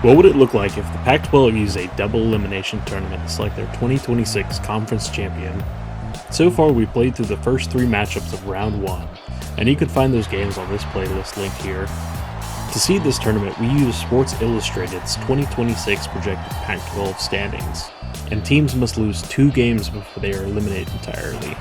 What would it look like if the Pac-12 used a double elimination tournament to select their 2026 conference champion? So far, we played through the first 3 matchups of round 1, and you can find those games on this playlist link here. To see this tournament, we use Sports Illustrated's 2026 projected Pac-12 standings, and teams must lose 2 games before they are eliminated entirely.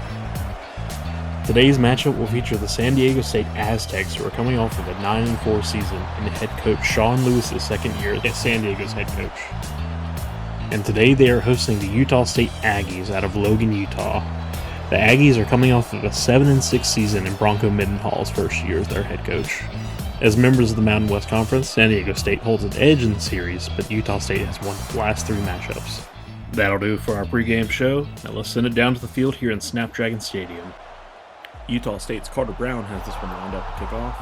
Today's matchup will feature the San Diego State Aztecs, who are coming off of a 9-4 season and head coach Sean Lewis's second year as San Diego's head coach. And today they are hosting the Utah State Aggies out of Logan, Utah. The Aggies are coming off of a 7-6 season in Bronco Mendenhall's first year as their head coach. As members of the Mountain West Conference, San Diego State holds an edge in the series, but Utah State has won the last 3 matchups. That'll do for our pregame show. Now let's send it down to the field here in Snapdragon Stadium. Utah State's Carter Brown has this one lined up to kick off,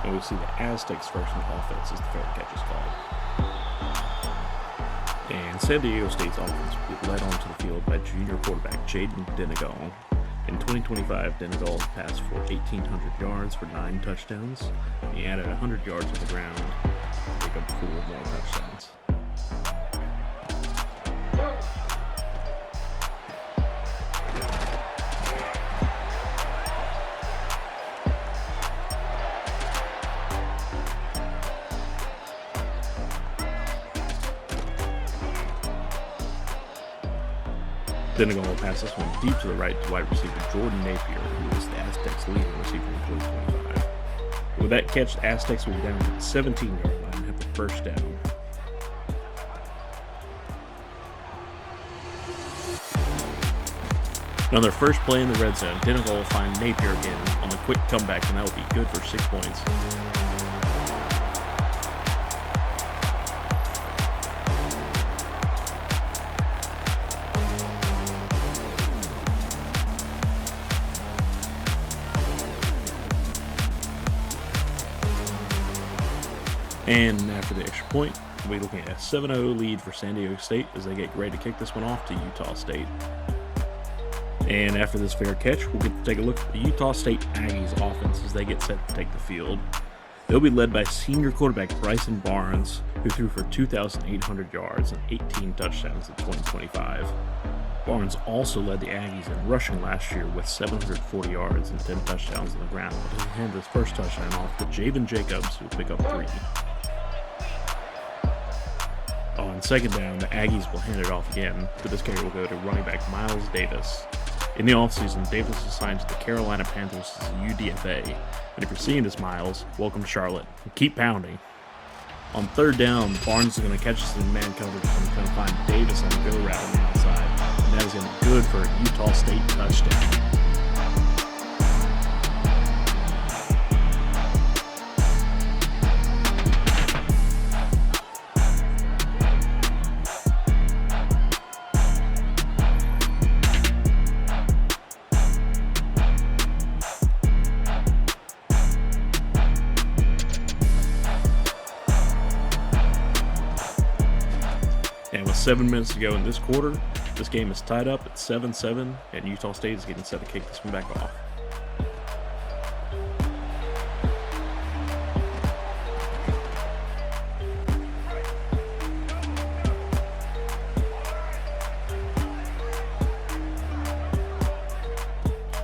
and we see the Aztecs first in offense as the fair catch is called. And San Diego State's offense will be led onto the field by junior quarterback Jaden Denegal. In 2025, Denegal passed for 1,800 yards for 9 touchdowns. He added 100 yards on the ground to pick up 4 more touchdowns. Denegal will pass this one deep to the right to wide receiver Jordan Napier, who is the Aztecs' leading receiver in 2025. With that catch, the Aztecs will be down to the 17-yard line and have the first down. On their first play in the red zone, Denegal will find Napier again on the quick comeback, and that will be good for 6 points. And after the extra point, we'll be looking at a 7-0 lead for San Diego State as they get ready to kick this one off to Utah State. And after this fair catch, we'll get to take a look at the Utah State Aggies offense as they get set to take the field. They'll be led by senior quarterback Bryson Barnes, who threw for 2,800 yards and 18 touchdowns in 2025. Barnes also led the Aggies in rushing last year with 740 yards and 10 touchdowns on the ground, but he handed his first touchdown off to Javen Jacobs, who will pick up 3. On second down, the Aggies will hand it off again, but this carry will go to running back Miles Davis. In the offseason, Davis was signed to the Carolina Panthers as a UDFA, and if you're seeing this, Miles, welcome to Charlotte. Keep pounding. On third down, Barnes is going to catch us in man coverage and going to find Davis on the go route on the outside, and that is going to be good for a Utah State touchdown. And with 7 minutes to go in this quarter, this game is tied up at 7-7, and Utah State is getting set to kick this one back off.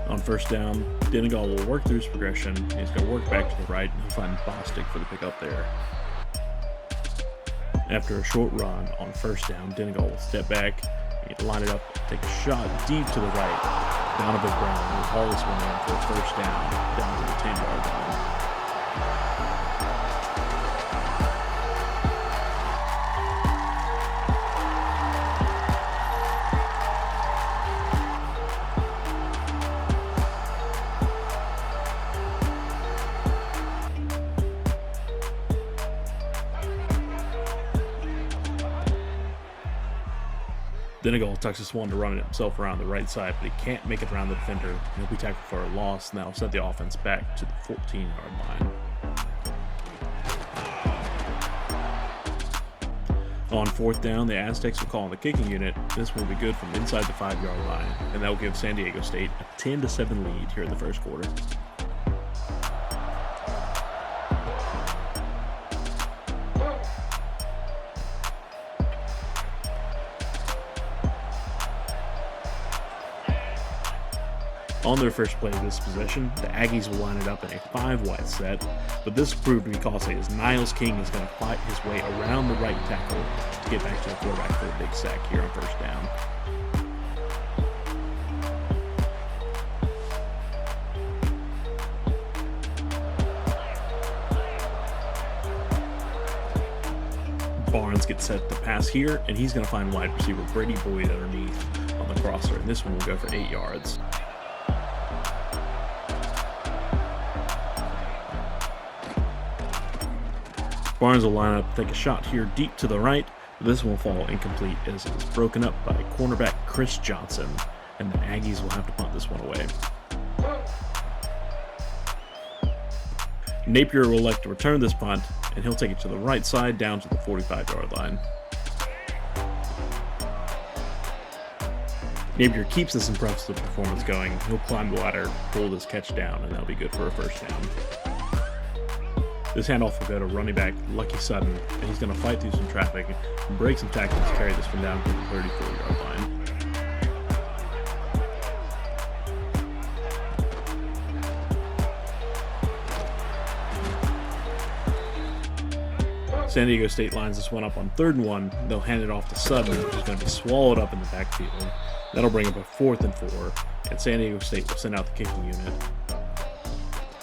On first down, Denegal will work through his progression, and he's going to work back to the right, and he'll find Bostic for the pickup there. After a short run on first down, Denegal will step back, and line it up, take a shot deep to the right. Donovan Brown will haul this one in for a first down to the 10-yard line. Denegal tucks this one to run it himself around the right side, but he can't make it around the defender. He'll be tackled for a loss, and that'll set the offense back to the 14-yard line. On fourth down, the Aztecs will call on the kicking unit. This will be good from inside the 5-yard line, and that will give San Diego State a 10-7 lead here in the first quarter. On their first play of this possession, the Aggies will line it up in a 5-wide set, but this proved to be costly as Niles King is going to fight his way around the right tackle to get back to the quarterback for a big sack here on first down. Barnes gets set to pass here, and he's going to find wide receiver Brady Boyd underneath on the crosser, and this one will go for 8 yards. Barnes will line up, take a shot here deep to the right, but this one will fall incomplete as it is broken up by cornerback Chris Johnson, and the Aggies will have to punt this one away. Napier will elect to return this punt, and he'll take it to the right side down to the 45-yard line. Napier keeps this impressive performance going. He'll climb the ladder, pull this catch down, and that'll be good for a first down. This handoff will go to running back Lucky Sutton, and he's going to fight through some traffic and break some tackles to carry this one down to the 34-yard line. San Diego State lines this one up on 3rd and 1. They'll hand it off to Sutton, which is going to be swallowed up in the backfield. That'll bring up a 4th and 4, and San Diego State will send out the kicking unit.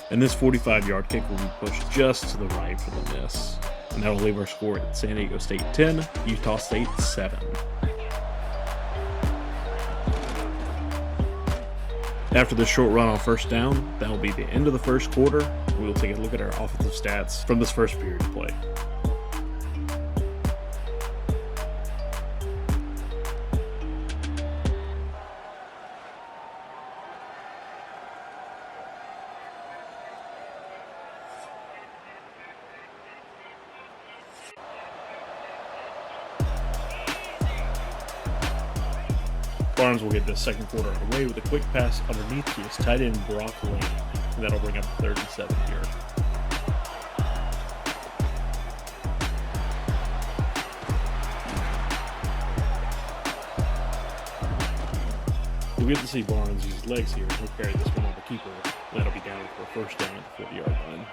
And this 45-yard kick will be pushed just to the right for the miss. And that'll leave our score at San Diego State 10, Utah State 7. After this short run on first down, that will be the end of the first quarter. We will take a look at our offensive stats from this first period of play. Barnes will get the second quarter away with a quick pass underneath to his tight end Brock Lane, and that'll bring up 3rd and 7 here. You'll get to see Barnes use his legs here. He'll carry this one on the keeper. That'll be down for a first down at the 40-yard line.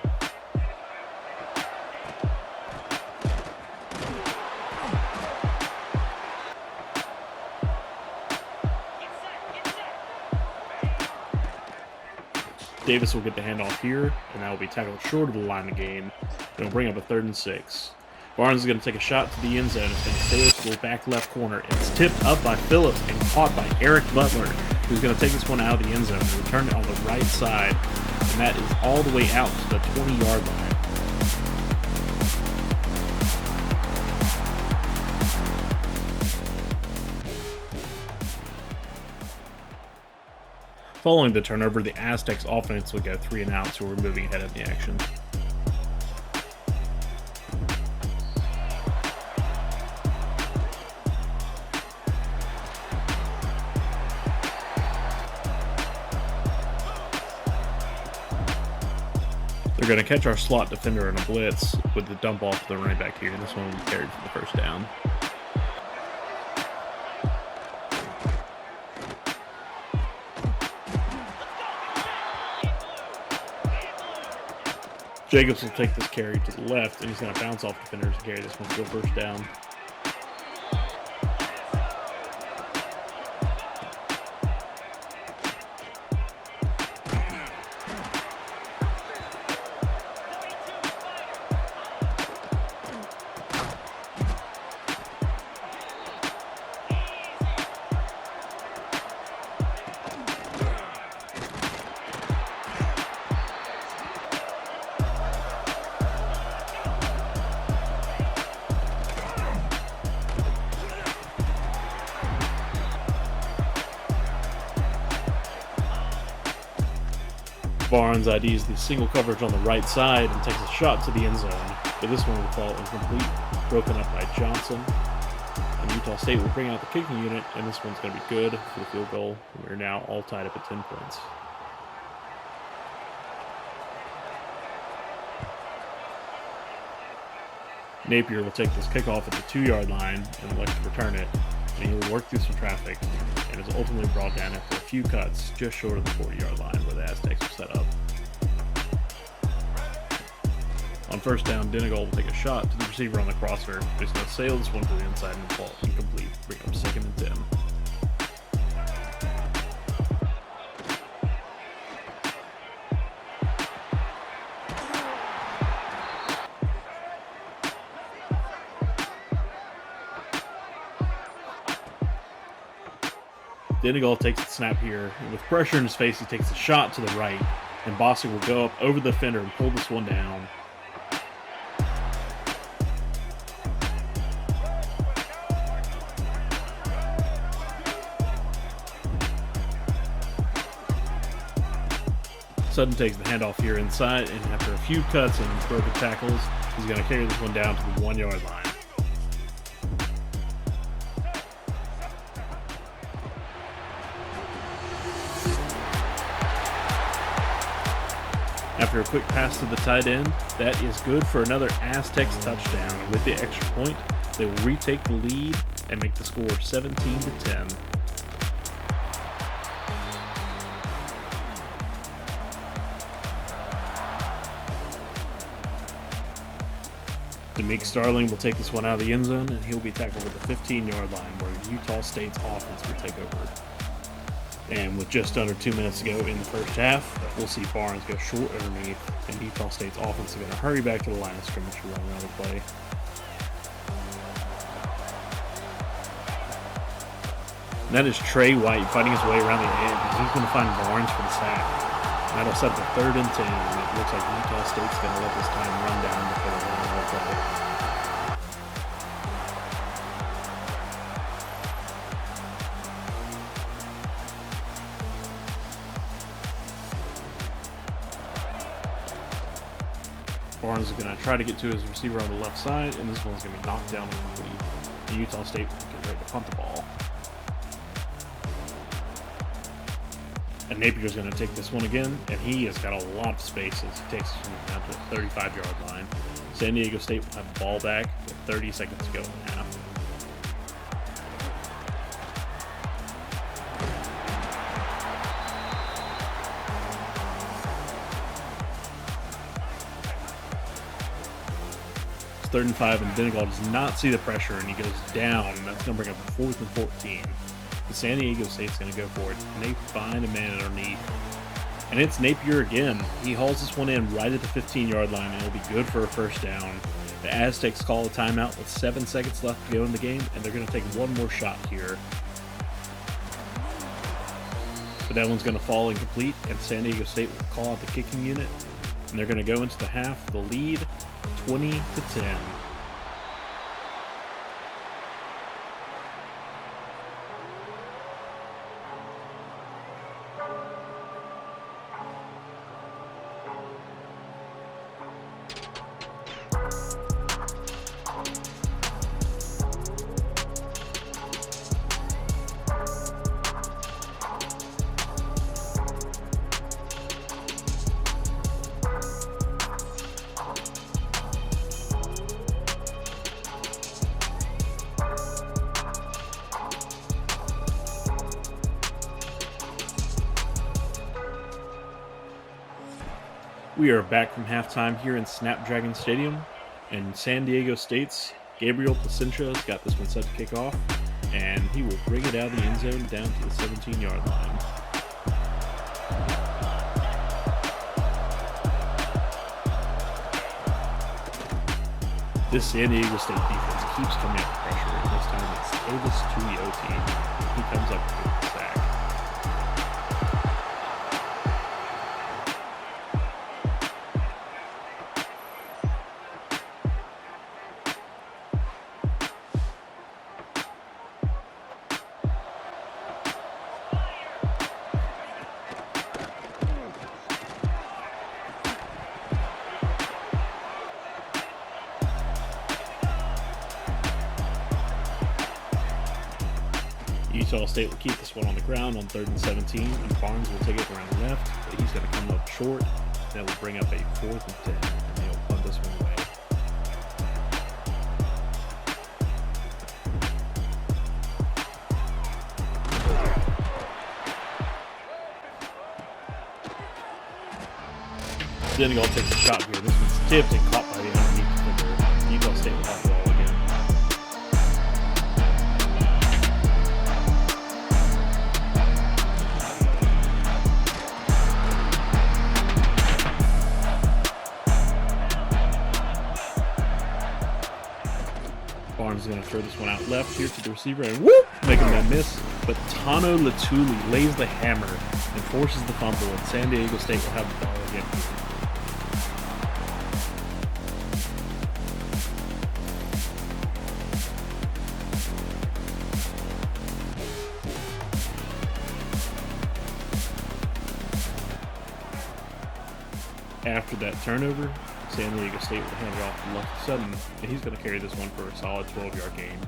Davis will get the handoff here, and that will be tackled short of the line of game. It'll bring up a 3rd and 6. Barnes is going to take a shot to the end zone. It's going to sail to the back left corner. It's tipped up by Phillips and caught by Eric Butler, who's going to take this one out of the end zone and return it on the right side. And that is all the way out to the 20-yard line. Following the turnover, the Aztecs offense will go 3 and out, so we're moving ahead of the action. They're going to catch our slot defender in a blitz with the dump off to the running back here. This one will be carried for the first down. Jacobs will take this carry to the left, and he's going to bounce off defenders and carry this one to a first down. Barnes IDs the single coverage on the right side and takes a shot to the end zone, but this one will fall incomplete, broken up by Johnson. And Utah State will bring out the kicking unit, and this one's going to be good for the field goal. We're now all tied up at 10 points. Napier will take this kickoff at the 2-yard line and elect to return it. and he will work through some traffic and is ultimately brought down after a few cuts just short of the 40-yard line where the Aztecs are set up. On first down, Donegal will take a shot to the receiver on the crosser, but he's going to sail this one to the inside and fall incomplete, bring up 2nd and 10. Donegal takes the snap here, and with pressure in his face, he takes a shot to the right, and Bostic will go up over the defender and pull this one down. Sutton takes the handoff here inside, and after a few cuts and broken tackles, he's going to carry this one down to the 1-yard line. After a quick pass to the tight end, that is good for another Aztecs touchdown. And with the extra point, they will retake the lead and make the score 17-10. Demeek Starling will take this one out of the end zone, and he'll be tackled at the 15-yard line where Utah State's offense will take over. And with just under 2 minutes to go in the first half, we'll see Barnes go short underneath, and Utah State's offense is going to hurry back to the line of scrimmage to run another play. And that is Trey White fighting his way around the edge, and he's going to find Barnes for the sack. And that'll set the 3rd and 10, and it looks like Utah State's going to let this time run down before they run another play. Barnes is going to try to get to his receiver on the left side, and this one's going to be knocked down completely. And Utah State will get ready to punt the ball. And Napier's going to take this one again, and he has got a lot of space as he takes this one down to the 35-yard line. San Diego State will have the ball back with 30 seconds to go in the half. It's 3rd and 5, and Donegal does not see the pressure, and he goes down. That's going to bring up 4th and 14. The San Diego State's going to go for it, and they find a man underneath. And it's Napier again. He hauls this one in right at the 15-yard line, and it'll be good for a first down. The Aztecs call a timeout with 7 seconds left to go in the game, and they're going to take one more shot here. But that one's going to fall incomplete, and San Diego State will call out the kicking unit, and they're going to go into the half with the lead 20-10. We are back from halftime here in Snapdragon Stadium, and San Diego State's Gabriel Placentia has got this one set to kick off, and he will bring it out of the end zone down to the 17-yard line. This San Diego State defense keeps coming up with pressure, and this time it's Davis Tuioti. He comes up with the sack. Utah State will keep this one on the ground on 3rd and 17, and Barnes will take it around the left, but he's going to come up short. That will bring up a 4th and 10, and they'll punt this one away. Senegal takes a shot here. This one's tipped and caught by the underneath defender. Utah State will have the ball again. Barnes is going to throw this one out left here to the receiver and whoop! Making that miss. But Tano Latuli lays the hammer and forces the fumble, and San Diego State will have the ball again here. After that turnover, San Diego State will hand it off to Lucky Sutton, and he's going to carry this one for a solid 12-yard gain.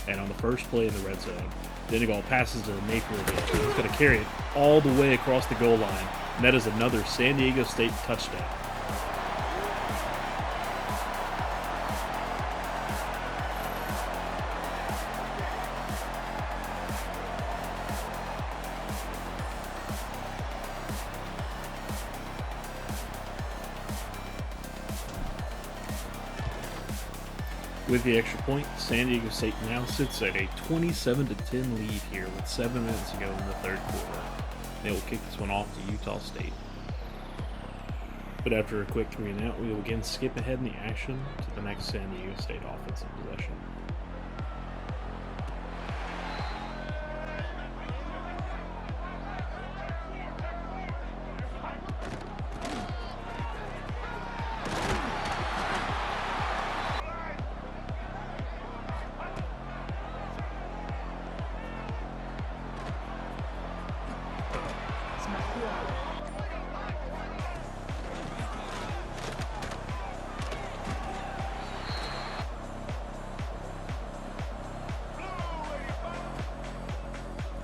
And on the first play in the red zone, Senegal passes to Napier again. He's going to carry it all the way across the goal line, and that is another San Diego State touchdown. With the extra point, San Diego State now sits at a 27-10 lead here with 7 minutes to go in the third quarter. They will kick this one off to Utah State. But after a quick 3 and out, we will again skip ahead in the action to the next San Diego State offensive possession.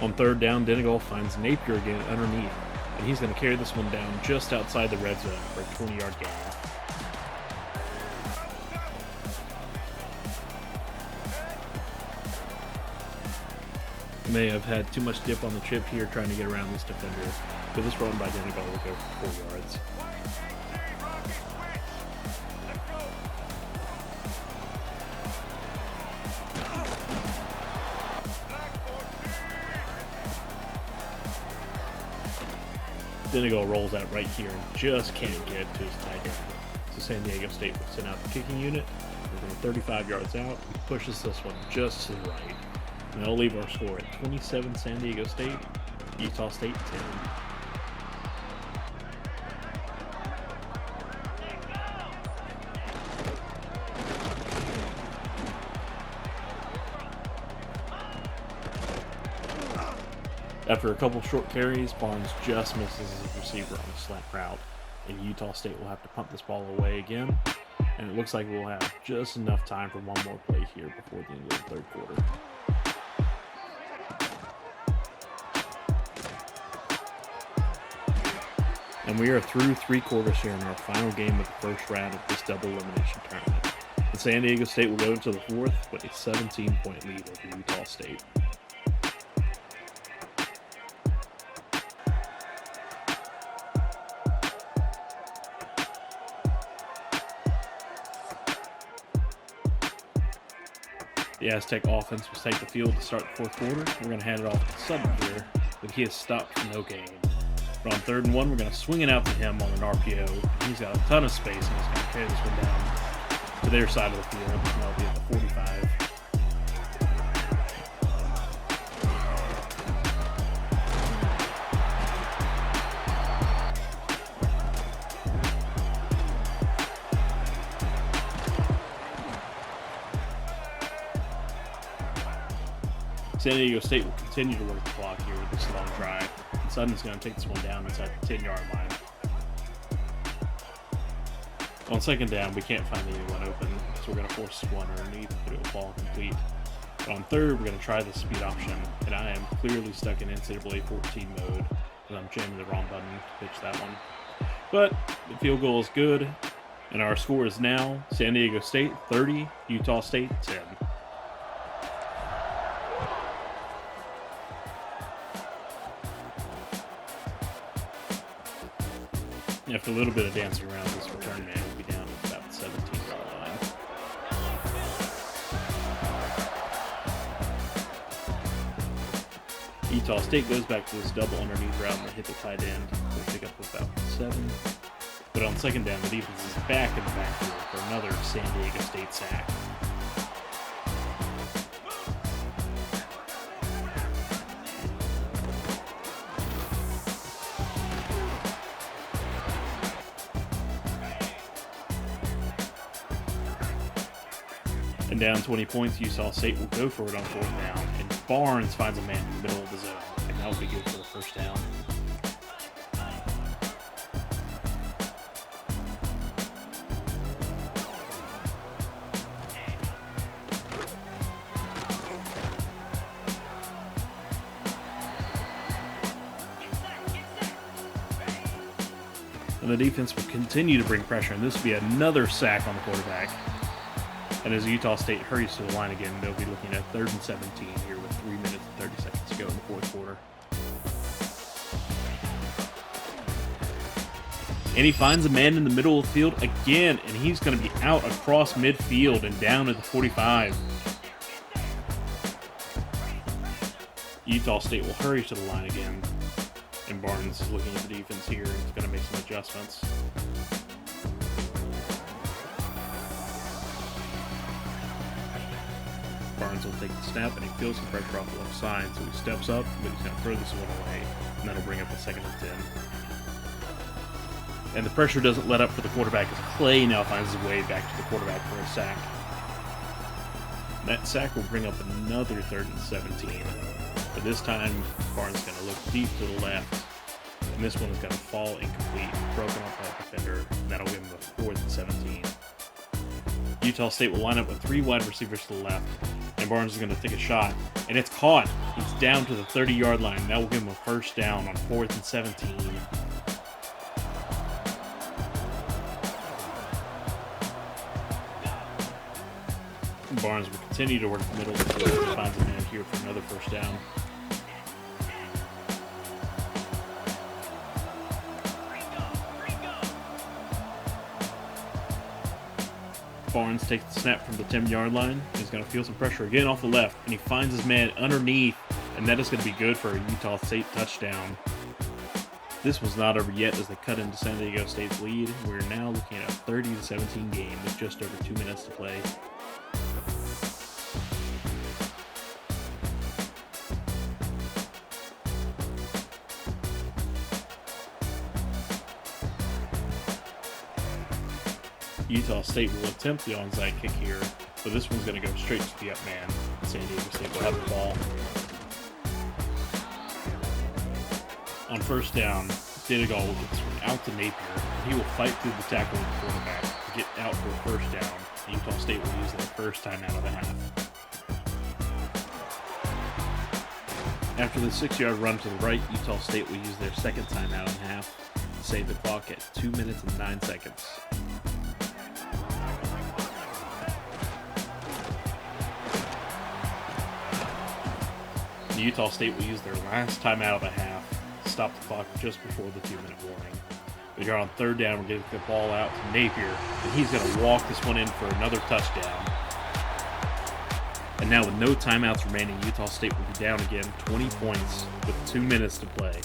On third down, Senegal finds Napier again underneath, and he's going to carry this one down just outside the red zone for a 20-yard gain. May have had too much dip on the chip here trying to get around this defender, but this run by Senegal will go for 4 yards. Senegal rolls out right here and just can't get it to his tight end. So San Diego State will send out the kicking unit. We're going 35 yards out. He pushes this one just to the right. And that'll leave our score at 27 San Diego State, Utah State 10. After a couple short carries, Barnes just misses his receiver on a slant route, and Utah State will have to punt this ball away again, and it looks like we'll have just enough time for one more play here before the end of the third quarter. And we are through 3 quarters here in our final game of the first round of this double elimination tournament. And San Diego State will go into the fourth with a 17-point lead over Utah State. The Aztec offense will take the field to start the fourth quarter. We're going to hand it off to Sutton here, but he is stopped for no gain. But on 3rd and 1, we're going to swing it out to him on an RPO. He's got a ton of space, and he's going to carry this one down to their side of the field, and that'll be at the 45. San Diego State will continue to work the clock here with this long drive. And Sutton's going to take this one down inside the 10-yard line. On 2nd down, we can't find anyone open, so we're going to force one underneath, but it will fall complete. But on 3rd, we're going to try the speed option, and I am clearly stuck in NCAA 14 mode, and I'm jamming the wrong button to pitch that one. But the field goal is good, and our score is now San Diego State 30, Utah State 10. After a little bit of dancing around, this return man will be down at about the 17-yard line. Utah State goes back to this double underneath route and hit the tight end. They pick up about 7. But on second down, the defense is back in the backfield for another San Diego State sack. And down 20 points, Utah State will go for it on 4th down, and Barnes finds a man in the middle of the zone, and that will be good for the 1st down. And the defense will continue to bring pressure, and this will be another sack on the quarterback. And as Utah State hurries to the line again, they'll be looking at 3rd and 17 here with 3 minutes and 30 seconds to go in the 4th quarter. And he finds a man in the middle of the field again, and he's going to be out across midfield and down at the 45. Utah State will hurry to the line again, and Barnes is looking at the defense here. He's going to make some adjustments. Barnes will take the snap, and he feels some pressure off the left side, so he steps up, but he's going to throw this one away, and that'll bring up a 2nd and 10. And the pressure doesn't let up for the quarterback as Clay now finds his way back to the quarterback for a sack. And that sack will bring up another 3rd and 17. But this time, Barnes is going to look deep to the left, and this one is going to fall incomplete, broken off by a defender, and that'll give him a 4th and 17. Utah State will line up with 3 wide receivers to the left, and Barnes is going to take a shot, and it's caught. He's down to the 30-yard line. That will give him a 1st down on 4th and 17. Barnes will continue to work the middle of the field and finds a man here for another 1st down. Barnes takes the snap from the 10-yard line. He's going to feel some pressure again off the left, and he finds his man underneath, and that is going to be good for a Utah State touchdown. This was not over yet as they cut into San Diego State's lead. We're now looking at a 30-17 game with just over 2 minutes to play. Utah State will attempt the onside kick here, but this one's going to go straight to the up man. San Diego State will have the ball. On 1st down, Dinegal will get swung out to Napier, and he will fight through the tackle of the quarterback to get out for a 1st down. Utah State will use their 1st timeout of the half. After the 6-yard run to the right, Utah State will use their 2nd timeout of the half to save the clock at 2 minutes and 9 seconds. Utah State will use their last timeout of the half to stop the clock just before the 2-minute warning. But here on 3rd down, we're getting the ball out to Napier, and he's going to walk this one in for another touchdown. And now with no timeouts remaining, Utah State will be down again 20 points with 2 minutes to play.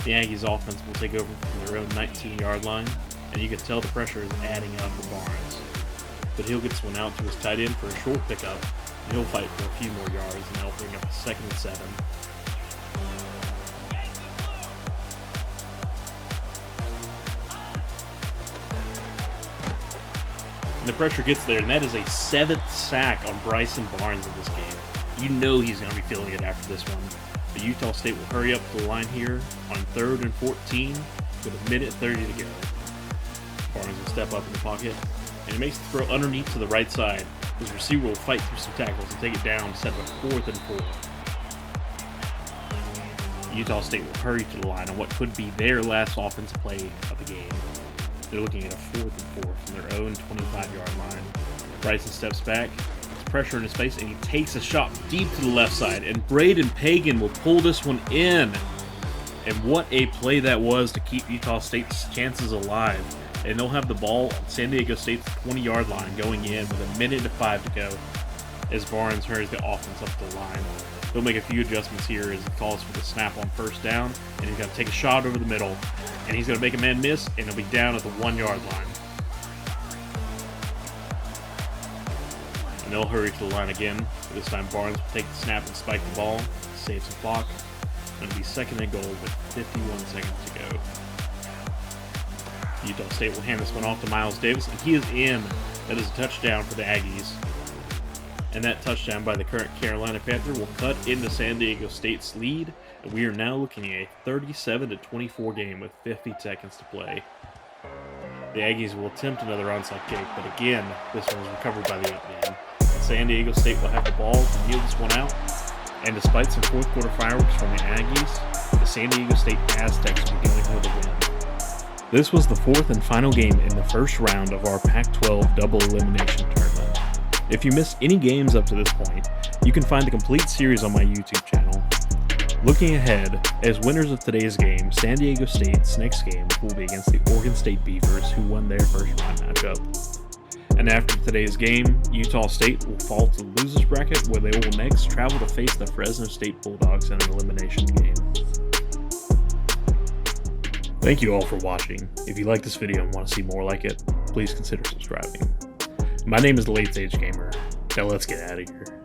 The Aggies offense will take over from their own 19-yard line, and you can tell the pressure is adding up for Barnes. But he'll get this one out to his tight end for a short pickup, and he'll fight for a few more yards, and that'll bring up a 2nd and 7. And the pressure gets there, and that is a 7th sack on Bryson Barnes in this game. You know he's going to be feeling it after this one. But Utah State will hurry up to the line here on 3rd and 14 with 1:30 to go. Barnes will step up in the pocket, and he makes the throw underneath to the right side. His receiver will fight through some tackles and take it down to set up a 4th and 4. Utah State will hurry to the line on what could be their last offensive play of the game. They're looking at a 4th and 4 from their own 25-yard line. Bryson steps back, puts pressure in his face, and he takes a shot deep to the left side. And Braden Pagan will pull this one in. And what a play that was to keep Utah State's chances alive. And they'll have the ball on San Diego State's 20-yard line going in with 1:05 to go as Barnes hurries the offense up the line. He'll make a few adjustments here as he calls for the snap on first down, and he's going to take a shot over the middle, and he's going to make a man miss, and he'll be down at the 1-yard line. And they'll hurry to the line again. This time Barnes will take the snap and spike the ball, save some clock, and it'll be 2nd and goal with 51 seconds to go. Utah State will hand this one off to Miles Davis, and he is in. That is a touchdown for the Aggies. And that touchdown by the current Carolina Panther will cut into San Diego State's lead, and we are now looking at a 37-24 game with 50 seconds to play. The Aggies will attempt another onside kick, but again, this one was recovered by the up man. San Diego State will have the ball to kneel this one out, and despite some fourth quarter fireworks from the Aggies, the San Diego State Aztecs will be dealing with a win. This was the 4th and final game in the first round of our Pac-12 Double Elimination Tournament. If you missed any games up to this point, you can find the complete series on my YouTube channel. Looking ahead, as winners of today's game, San Diego State's next game will be against the Oregon State Beavers, who won their first round matchup. And after today's game, Utah State will fall to the losers bracket, where they will next travel to face the Fresno State Bulldogs in an elimination game. Thank you all for watching. If you like this video and want to see more like it, please consider subscribing. My name is the Late Stage Gamer. Now let's get out of here.